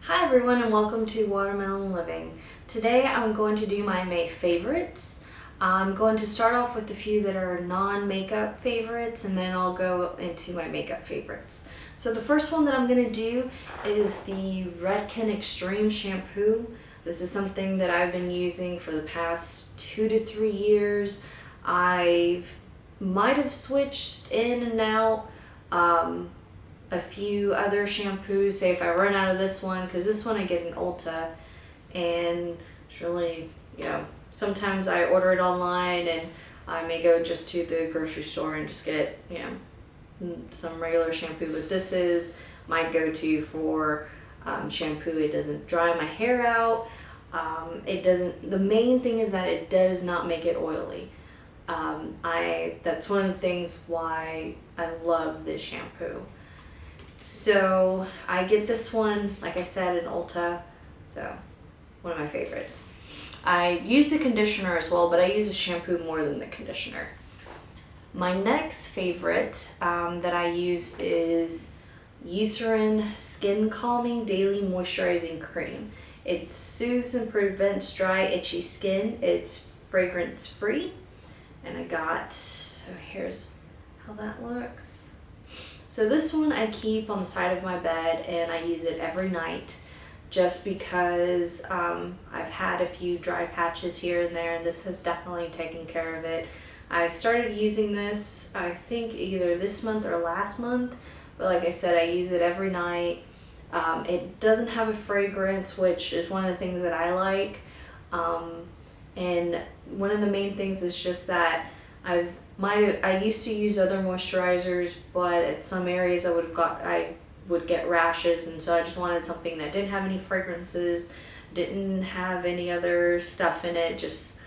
Hi everyone and welcome to Watermelon Living. Today I'm going to do my May favorites. I'm going to start off with a few that are non-makeup favorites and then I'll go into my makeup favorites. So the first one that I'm going to do is the Redken Extreme Shampoo. This is something that I've been using for the past 2 to 3 years. I might have switched in and out a few other shampoos, say if I run out of this one, because this one I get in Ulta and it's really, sometimes I order it online and I may go just to the grocery store and just get, some regular shampoo, but this is my go-to for shampoo. It doesn't dry my hair out. The main thing is that it does not make it oily. That's one of the things why I love this shampoo. So I get this one, like I said, in Ulta, so one of my favorites. I use the conditioner as well, but I use the shampoo more than the conditioner. My next favorite that I use is Eucerin Skin Calming Daily Moisturizing Cream. It soothes and prevents dry, itchy skin. It's fragrance free. And so here's how that looks. So this one I keep on the side of my bed and I use it every night just because I've had a few dry patches here and there, and this has definitely taken care of it. I started using this, I think either this month or last month, but like I said, I use it every night. It doesn't have a fragrance, which is one of the things that I like. And one of the main things is just that I used to use other moisturizers, but at some areas I would get rashes, and so I just wanted something that didn't have any fragrances, didn't have any other stuff in it, just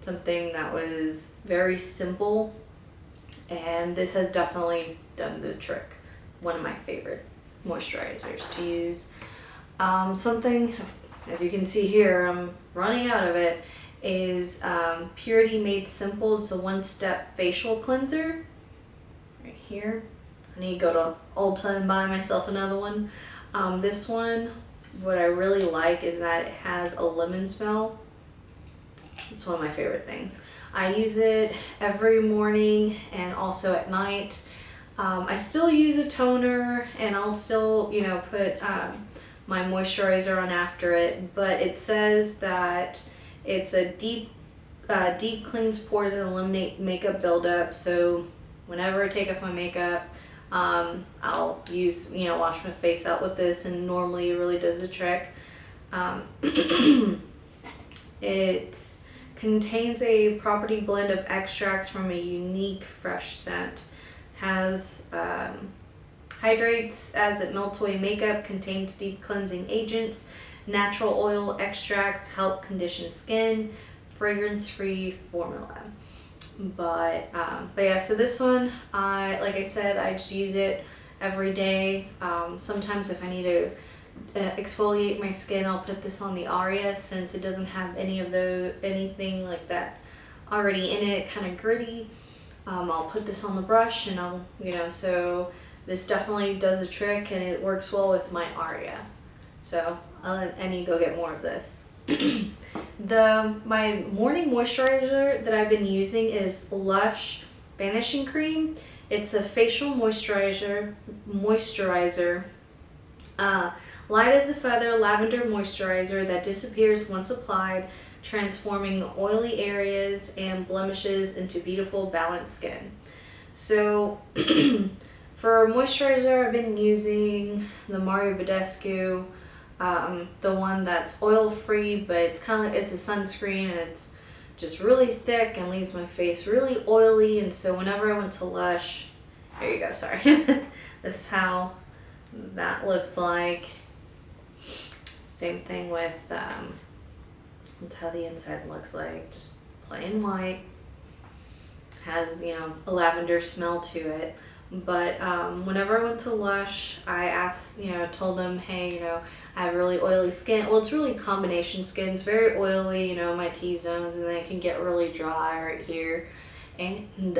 something that was very simple, and this has definitely done the trick. One of my favorite moisturizers to use. Something, as you can see here, I'm running out of it, is Purity Made Simple. It's a one-step facial cleanser right here. I need to go to Ulta and buy myself another one. This one, what I really like is that it has a lemon smell. It's one of my favorite things. I use it every morning and also at night. I still use a toner and I'll still, put my moisturizer on after it, but it says that it's a deep cleans pores and eliminate makeup buildup. So whenever I take off my makeup, I'll wash my face out with this, and normally it really does the trick. It contains a property blend of extracts from a unique fresh scent. Has hydrates as it melts away makeup, contains deep cleansing agents, natural oil extracts help condition skin, fragrance-free formula. But yeah, so this one, like I said, I just use it every day. Sometimes if I need to exfoliate my skin, I'll put this on the Aria, since it doesn't have anything like that already in it, kind of gritty. I'll put this on the brush and so this definitely does a trick, and it works well with my Aria. So I need to go get more of this. My morning moisturizer that I've been using is Lush Vanishing Cream. It's a facial moisturizer. Light as a feather lavender moisturizer that disappears once applied, transforming oily areas and blemishes into beautiful balanced skin. So for moisturizer, I've been using the Mario Badescu, the one that's oil free, but it's a sunscreen, and it's just really thick and leaves my face really oily. And so whenever I went to Lush, here you go, sorry. This is how that looks like. Same thing with, that's how the inside looks like, just plain white. Has, a lavender smell to it. But whenever I went to Lush, I asked, told them, hey, I have really oily skin. Well, it's really combination skin. It's very oily, my T-zones, and then it can get really dry right here. And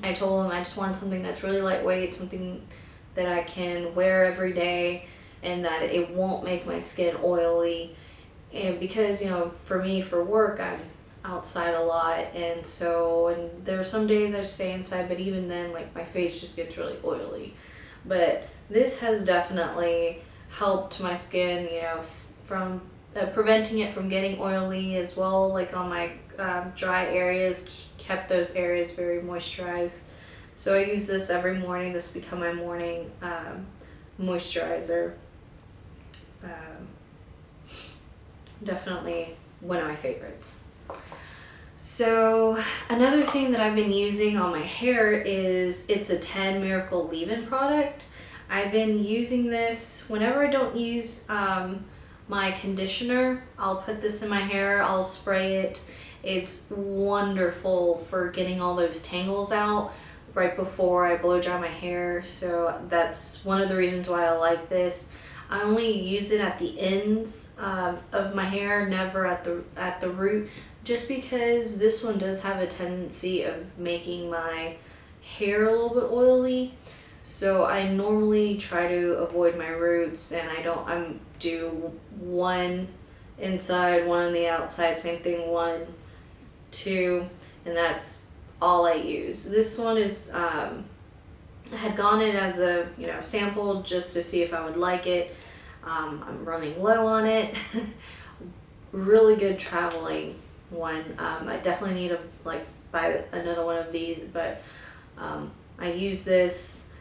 I told them I just want something that's really lightweight, something that I can wear every day and that it won't make my skin oily. And because, you know, for me, for work, I'm outside a lot, and there are some days I stay inside, but even then, like, my face just gets really oily. But this has definitely helped my skin, you know, from preventing it from getting oily as well, like on my dry areas, kept those areas very moisturized. So I use this every morning. This will become my morning moisturizer. Definitely one of my favorites. So another thing that I've been using on my hair is, it's a 10 Miracle Leave-In product. I've been using this whenever I don't use my conditioner. I'll put this in my hair, I'll spray it. It's wonderful for getting all those tangles out right before I blow dry my hair. So that's one of the reasons why I like this. I only use it at the ends of my hair, never at the root, just because this one does have a tendency of making my hair a little bit oily. So I normally try to avoid my roots, and I do one inside, one on the outside, same thing, 1, 2, and that's all I use. This one is, I had gone in as a, you know, sample just to see if I would like it. I'm running low on it. Really good traveling one. I definitely need to buy another one of these, but I use this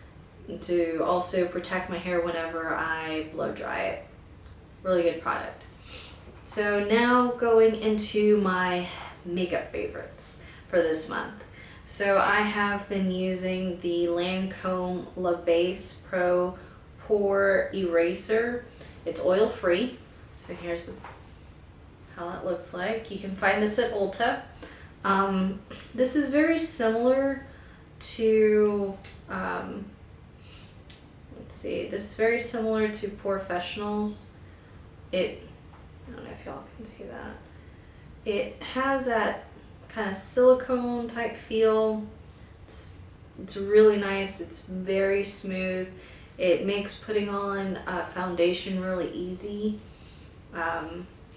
to also protect my hair whenever I blow dry it. Really good product. So now going into my makeup favorites for this month. So I have been using the Lancome La Base Pro Pore Eraser. It's oil free. So here's how it looks like. You can find this at Ulta. This is very similar to, let's see, this is very similar to Porefessionals. I don't know if y'all can see that. It has that kind of silicone type feel. It's really nice. It's very smooth. It makes putting on foundation really easy.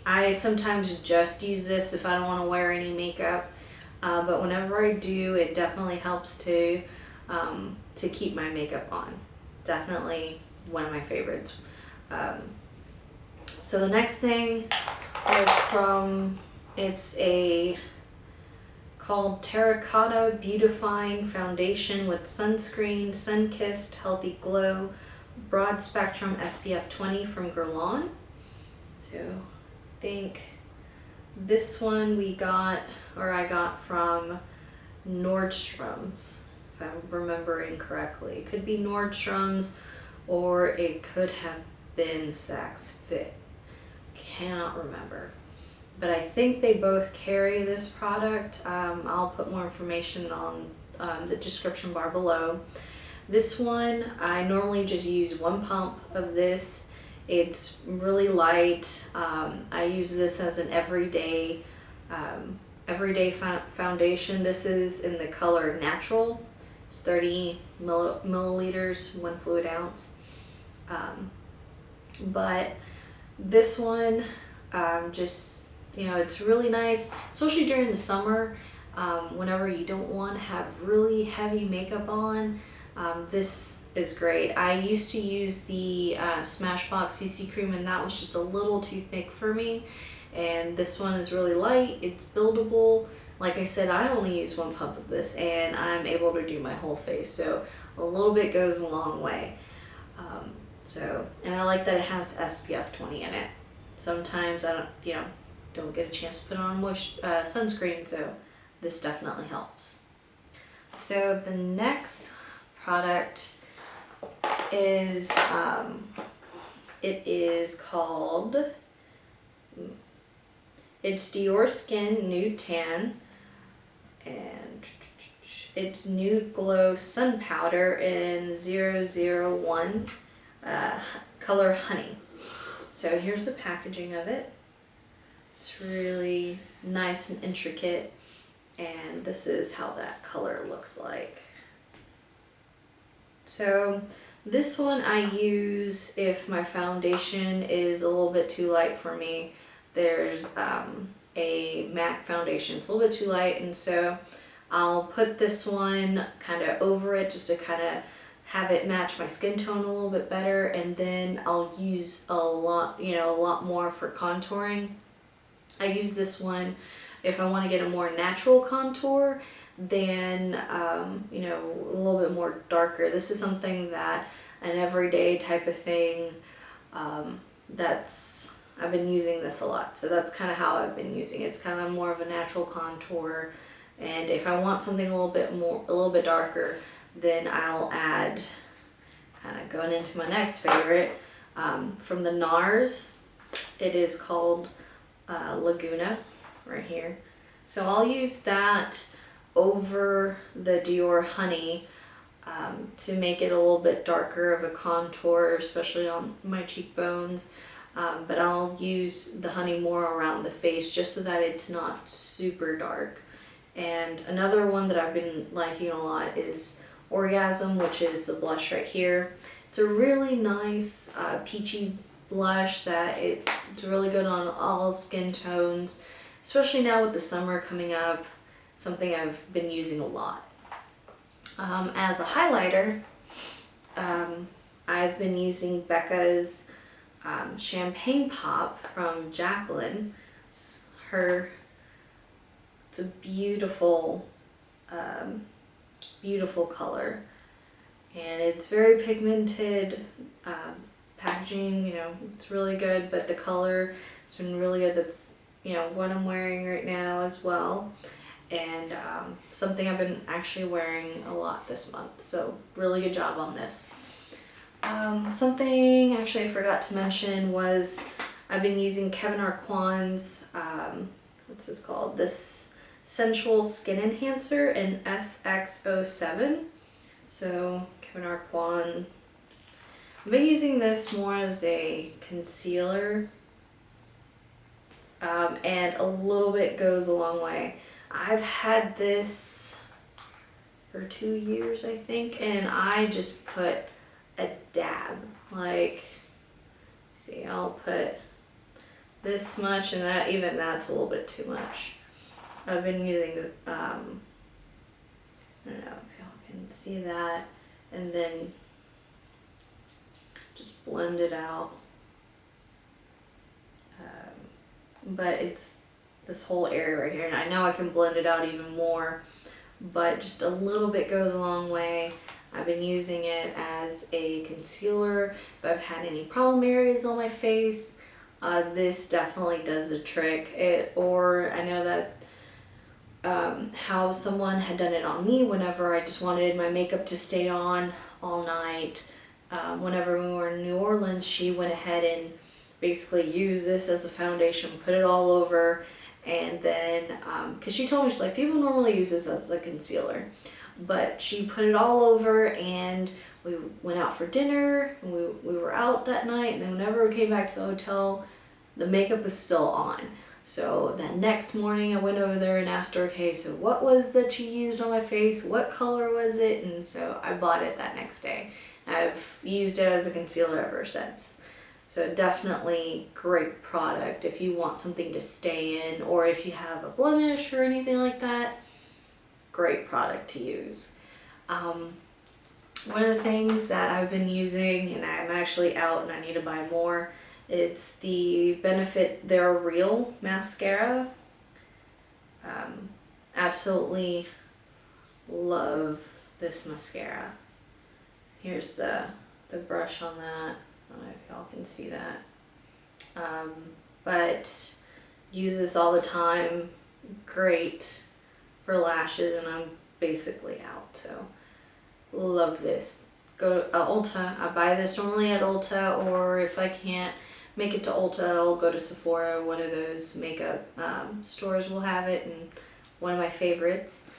I sometimes just use this if I don't want to wear any makeup, but whenever I do, it definitely helps to keep my makeup on. Definitely one of my favorites. So the next thing is it's called Terracotta Beautifying Foundation with Sunscreen, Sun-Kissed Healthy Glow, Broad Spectrum SPF 20 from Guerlain. So I think this one I got from Nordstrom's, if I'm remembering correctly. It could be Nordstrom's or it could have been Saks Fit. Cannot remember. But I think they both carry this product. I'll put more information on the description bar below. This one, I normally just use 1 pump of this. It's really light. I use this as an everyday foundation. This is in the color Natural. It's 30 milliliters, 1 fluid ounce. But this one, just, you know, it's really nice, especially during the summer, whenever you don't want to have really heavy makeup on. This is great. I used to use the Smashbox CC cream, and that was just a little too thick for me. And this one is really light. It's buildable. Like I said, I only use 1 pump of this, and I'm able to do my whole face. So a little bit goes a long way. And I like that it has SPF 20 in it. Sometimes I don't get a chance to put on sunscreen, so this definitely helps. So the next product is it's Diorskin Nude Tan, and it's Nude Glow Sun Powder in 001 color Honey. So here's the packaging of it. It's really nice and intricate, and this is how that color looks like. So This one I use if my foundation is a little bit too light for me. There's a MAC foundation. It's a little bit too light, and so I'll put this one kind of over it just to kind of have it match my skin tone a little bit better, and then I'll use a lot more for contouring. I use this one if I want to get a more natural contour than a little bit more darker. This is something that an everyday type of thing, I've been using this a lot, so that's kind of how I've been using it. It's kind of more of a natural contour, and if I want something a little bit darker, then I'll add, kind of going into my next favorite, from the Nars. It is called Laguna right here. So I'll use that over the Dior Honey to make it a little bit darker of a contour, especially on my cheekbones. But I'll use the honey more around the face just so that it's not super dark. And another one that I've been liking a lot is Orgasm, which is the blush right here. It's a really nice peachy blush that it's really good on all skin tones, especially now with the summer coming up, something I've been using a lot. As a highlighter, I've been using Becca's Champagne Pop from Jaclyn. It's a beautiful, beautiful color, and it's very pigmented. Packaging, it's really good, but the color has been really good. That's, what I'm wearing right now as well, and something I've been actually wearing a lot this month, so really good job on this. Something actually I forgot to mention was I've been using Kevyn Aucoin's, what's this called? This Sensual Skin Enhancer in SX07. So Kevyn Aucoin, I've been using this more as a concealer, and a little bit goes a long way. I've had this for 2 years, I think, and I just put a dab. Like, see, I'll put this much, and that's a little bit too much. I've been using the, I don't know if y'all can see that, and then just blend it out. But it's this whole area right here, and I know I can blend it out even more, but just a little bit goes a long way. I've been using it as a concealer. If I've had any problem areas on my face, this definitely does the trick. Or I know that how someone had done it on me whenever I just wanted my makeup to stay on all night. Whenever we were in New Orleans, she went ahead and basically used this as a foundation, put it all over, and then, because she told me, she's like, people normally use this as a concealer, but she put it all over, and we went out for dinner, and we were out that night, and then whenever we came back to the hotel, the makeup was still on. So that next morning I went over there and asked her, okay, so what was that you used on my face? What color was it? And so I bought it that next day. I've used it as a concealer ever since. So definitely great product if you want something to stay in, or if you have a blemish or anything like that. Great product to use. One of the things that I've been using, and I'm actually out and I need to buy more, it's the Benefit They're Real mascara. Absolutely love this mascara. Here's the brush on that. I don't know if y'all can see that. But use this all the time. Great for lashes, and I'm basically out, so love this. Go to Ulta. I buy this normally at Ulta, or if I can't make it to Ulta, I'll go to Sephora. One of those makeup stores will have it, and one of my favorites.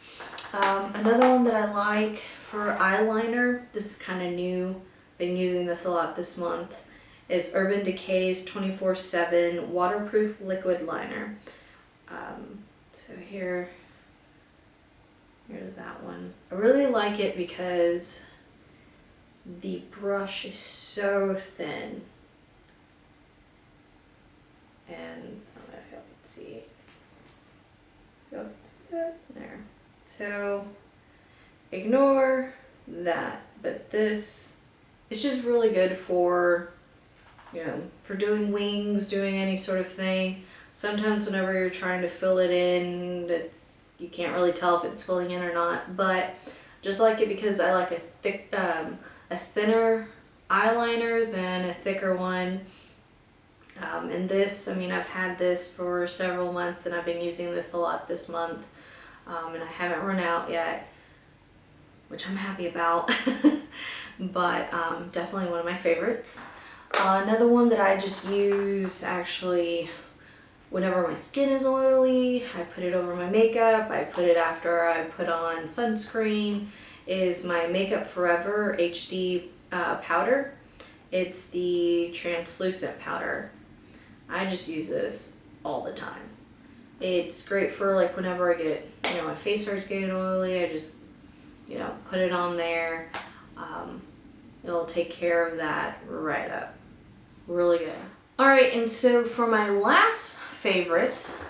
Another one that I like for eyeliner, this is kind of new, been using this a lot this month, is Urban Decay's 24/7 Waterproof Liquid Liner. So here's that one. I really like it because The brush is so thin. And I don't know if y'all can see. Y'all can see that? There. So ignore that. But this, it's just really good for, you know, for doing wings, doing any sort of thing. Sometimes whenever you're trying to fill it in, you can't really tell if it's filling in or not. But just like it because I like a thinner eyeliner than a thicker one. And this, I mean, I've had this for several months and I've been using this a lot this month. And I haven't run out yet, which I'm happy about. But definitely one of my favorites. Another one that I just use actually whenever my skin is oily, I put it over my makeup, I put it after I put on sunscreen, is my Makeup Forever HD powder. It's the translucent powder. I just use this all the time. It's great for like whenever I get, you know, my face starts getting oily, I just, you know, put it on there. It'll take care of that right up. Really good. Alright, and so for my last favorite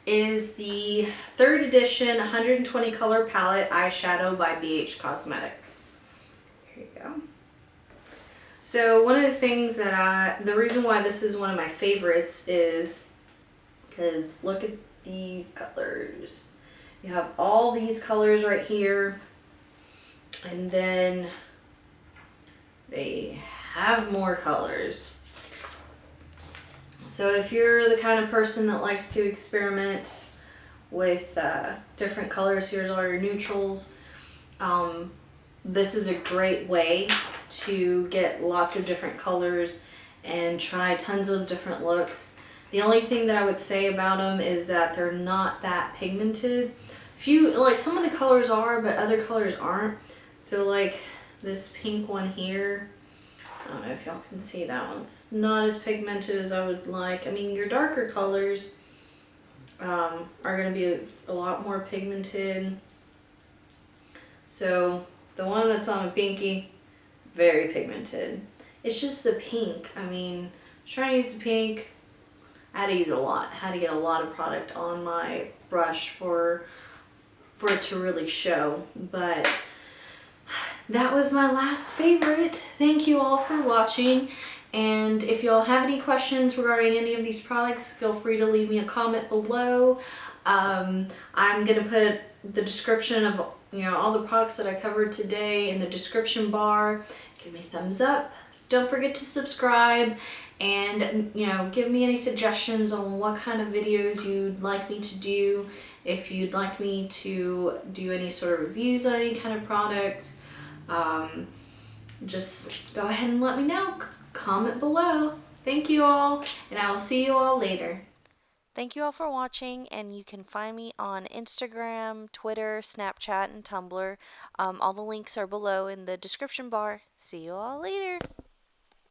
is the 3rd edition 120 color palette eyeshadow by BH Cosmetics. Here you go. So one of the things that the reason why this is one of my favorites is because look at these colors. You have all these colors right here, and then they have more colors. So if you're the kind of person that likes to experiment with different colors, here's all your neutrals. This is a great way to get lots of different colors and try tons of different looks. The only thing that I would say about them is that they're not that pigmented. Like some of the colors are, but other colors aren't. So like this pink one here, I don't know if y'all can see that one. It's not as pigmented as I would like. I mean, your darker colors are going to be a lot more pigmented. So the one that's on a pinky, very pigmented. It's just the pink. I mean, trying to use the pink, I had to use a lot. I had to get a lot of product on my brush for it to really show. But that was my last favorite. Thank you all for watching. And if y'all have any questions regarding any of these products, feel free to leave me a comment below. I'm going to put the description of, you know, all the products that I covered today in the description bar. Give me a thumbs up. Don't forget to subscribe, and, you know, give me any suggestions on what kind of videos you'd like me to do. If you'd like me to do any sort of reviews on any kind of products, just go ahead and let me know. Comment below. Thank you all, and I will see you all later. Thank you all for watching, and you can find me on Instagram, Twitter, Snapchat, and Tumblr. All the links are below in the description bar. See you all later.